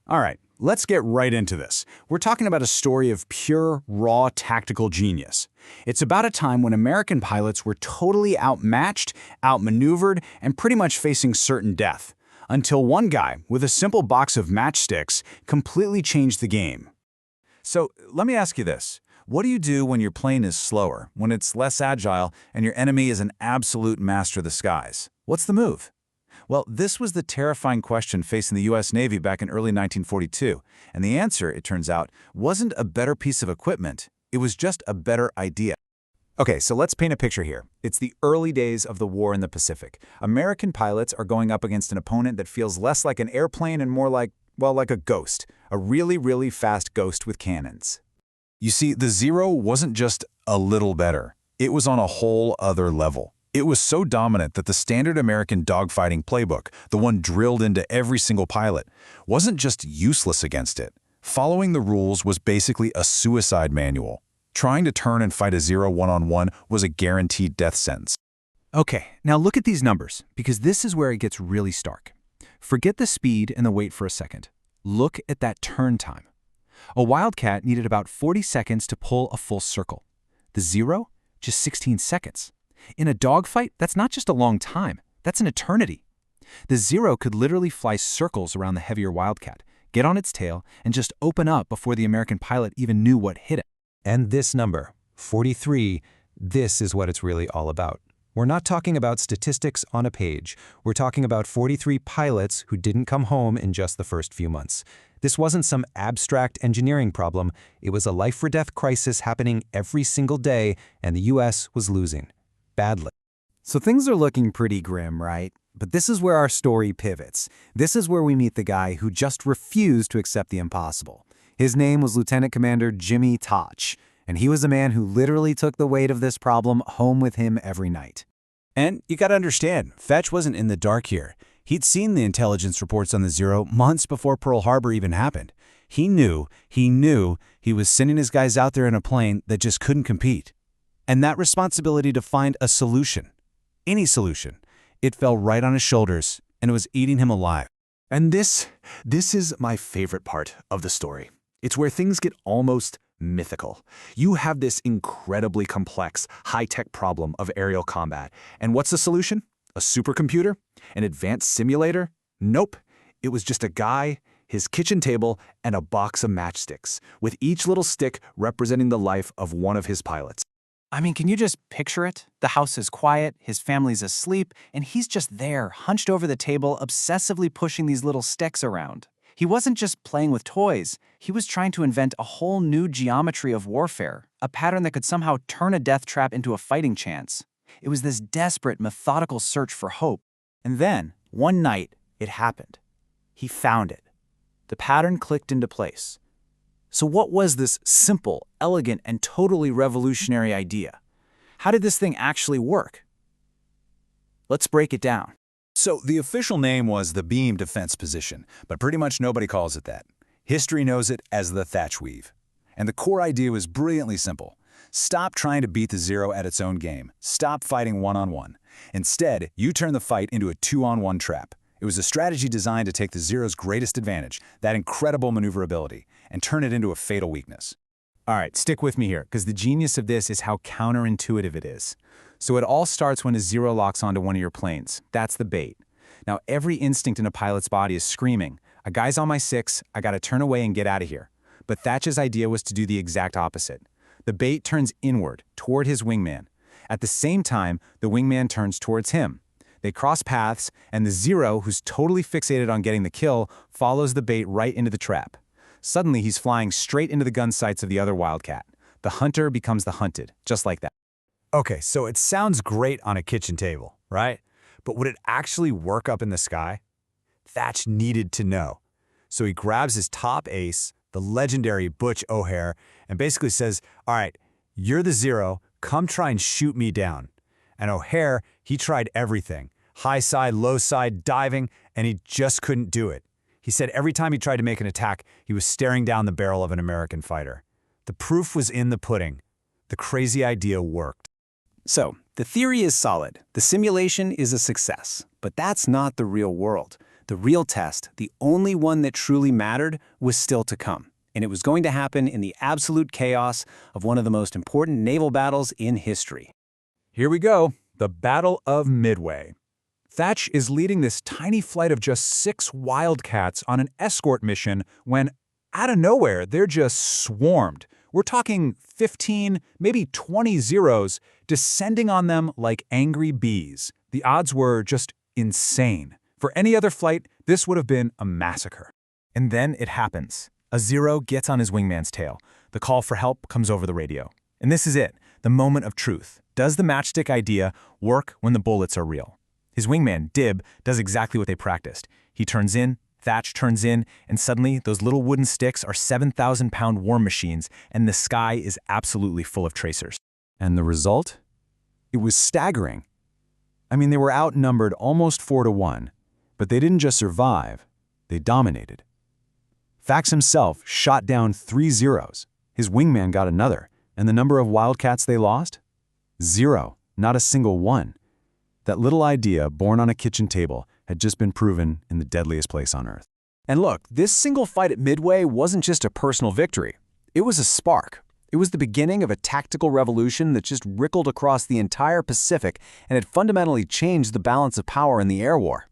All right, let's get right into this. We're talking about a story of pure, raw tactical genius. It's about a time when American pilots were totally outmatched, outmaneuvered, and pretty much facing certain death. Until one guy, with a simple box of matchsticks, completely changed the game. So let me ask you this. What do you do when your plane is slower, when it's less agile, and your enemy is an absolute master of the skies? What's the move? Well, this was the terrifying question facing the U.S. Navy back in early 1942, and the answer, it turns out, wasn't a better piece of equipment. It was just a better idea. Okay, so let's paint a picture here. It's the early days of the war in the Pacific. American pilots are going up against an opponent that feels less like an airplane and more like, well, like a ghost. A really, really fast ghost with cannons. You see, the Zero wasn't just a little better. It was on a whole other level. It was so dominant that the standard American dogfighting playbook, the one drilled into every single pilot, wasn't just useless against it. Following the rules was basically a suicide manual. Trying to turn and fight a Zero one-on-one was a guaranteed death sentence. Okay, now look at these numbers, because this is where it gets really stark. Forget the speed and the weight for a second. Look at that turn time. A Wildcat needed about 40 seconds to pull a full circle. The Zero, just 16 seconds. In a dogfight, that's not just a long time, that's an eternity. The Zero could literally fly circles around the heavier Wildcat, get on its tail, and just open up before the American pilot even knew what hit it. And this number, 43, this is what it's really all about. We're not talking about statistics on a page. We're talking about 43 pilots who didn't come home in just the first few months. This wasn't some abstract engineering problem. It was a life-or-death crisis happening every single day, and the U.S. was losing. Badly. So things are looking pretty grim, right? But this is where our story pivots. This is where we meet the guy who just refused to accept the impossible. His name was Lieutenant Commander Jimmy Thach, and he was a man who literally took the weight of this problem home with him every night. And you gotta understand, Thach wasn't in the dark here. He'd seen the intelligence reports on the Zero months before Pearl Harbor even happened. He knew he was sending his guys out there in a plane that just couldn't compete. And that responsibility to find a solution, any solution, it fell right on his shoulders, and it was eating him alive. And this is my favorite part of the story. It's where things get almost mythical. You have this incredibly complex, high-tech problem of aerial combat. And what's the solution? A supercomputer? An advanced simulator? Nope. It was just a guy, his kitchen table, and a box of matchsticks, with each little stick representing the life of one of his pilots. I mean, can you just picture it? The house is quiet, his family's asleep, and he's just there, hunched over the table, obsessively pushing these little sticks around. He wasn't just playing with toys. He was trying to invent a whole new geometry of warfare, a pattern that could somehow turn a death trap into a fighting chance. It was this desperate, methodical search for hope. And then, one night, it happened. He found it. The pattern clicked into place. So what was this simple, elegant, and totally revolutionary idea? How did this thing actually work? Let's break it down. So the official name was the beam defense position, but pretty much nobody calls it that. History knows it as the Thach Weave. And the core idea was brilliantly simple. Stop trying to beat the Zero at its own game. Stop fighting one-on-one. Instead, you turn the fight into a two-on-one trap. It was a strategy designed to take the Zero's greatest advantage, that incredible maneuverability, and turn it into a fatal weakness. All right, stick with me here, because the genius of this is how counterintuitive it is. So it all starts when a Zero locks onto one of your planes. That's the bait. Now, every instinct in a pilot's body is screaming, a guy's on my six, I gotta turn away and get out of here. But Thach's idea was to do the exact opposite. The bait turns inward, toward his wingman. At the same time, the wingman turns towards him. They cross paths, and the Zero, who's totally fixated on getting the kill, follows the bait right into the trap. Suddenly, he's flying straight into the gun sights of the other Wildcat. The hunter becomes the hunted, just like that. Okay, so it sounds great on a kitchen table, right? But would it actually work up in the sky? Thach needed to know. So he grabs his top ace, the legendary Butch O'Hare, and basically says, all right, you're the Zero, come try and shoot me down. And O'Hare, he tried everything. High side, low side, diving, and he just couldn't do it. He said every time he tried to make an attack, he was staring down the barrel of an American fighter. The proof was in the pudding. The crazy idea worked. So, the theory is solid. The simulation is a success. But that's not the real world. The real test, the only one that truly mattered, was still to come. And it was going to happen in the absolute chaos of one of the most important naval battles in history. Here we go, the Battle of Midway. Thach is leading this tiny flight of just 6 Wildcats on an escort mission when, out of nowhere, they're just swarmed. We're talking 15, maybe 20 Zeros descending on them like angry bees. The odds were just insane. For any other flight, this would have been a massacre. And then it happens. A Zero gets on his wingman's tail. The call for help comes over the radio. And this is it, the moment of truth. Does the matchstick idea work when the bullets are real? His wingman, Dib, does exactly what they practiced. He turns in, Thach turns in, and suddenly those little wooden sticks are 7,000-pound war machines, and the sky is absolutely full of tracers. And the result? It was staggering. I mean, they were outnumbered almost 4-1, but they didn't just survive, they dominated. Thach himself shot down 3 Zeros. His wingman got another, and the number of Wildcats they lost? 0, not a single one. That little idea, born on a kitchen table, had just been proven in the deadliest place on Earth. And look, this single fight at Midway wasn't just a personal victory. It was a spark. It was the beginning of a tactical revolution that just rippled across the entire Pacific, and it fundamentally changed the balance of power in the air war.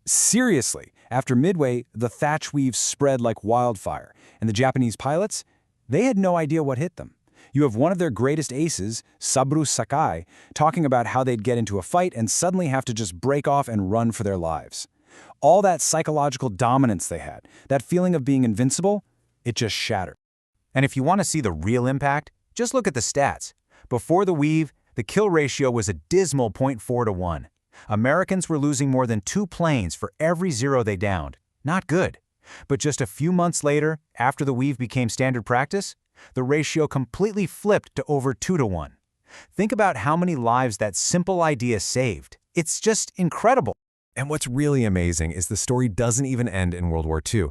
Seriously, after Midway, the Thach Weave spread like wildfire, and the Japanese pilots, they had no idea what hit them. You have one of their greatest aces, Saburo Sakai, talking about how they'd get into a fight and suddenly have to just break off and run for their lives. All that psychological dominance they had, that feeling of being invincible, it just shattered. And if you want to see the real impact, just look at the stats. Before the Weave, the kill ratio was a dismal 0.4-1. Americans were losing more than 2 planes for every Zero they downed. Not good. But just a few months later, after the Weave became standard practice, the ratio completely flipped to over 2-1. Think about how many lives that simple idea saved. It's just incredible. And what's really amazing is the story doesn't even end in World War II.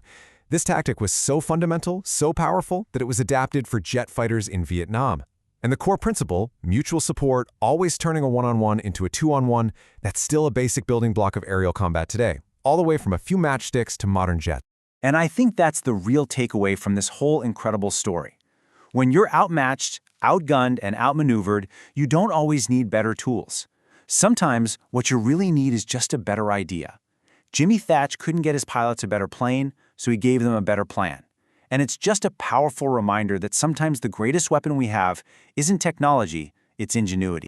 This tactic was so fundamental, so powerful, that it was adapted for jet fighters in Vietnam. And the core principle, mutual support, always turning a one-on-one into a two-on-one, that's still a basic building block of aerial combat today, all the way from a few matchsticks to modern jets. And I think that's the real takeaway from this whole incredible story. When you're outmatched, outgunned, and outmaneuvered, you don't always need better tools. Sometimes what you really need is just a better idea. Jimmy Thach couldn't get his pilots a better plane, so he gave them a better plan. And it's just a powerful reminder that sometimes the greatest weapon we have isn't technology, it's ingenuity.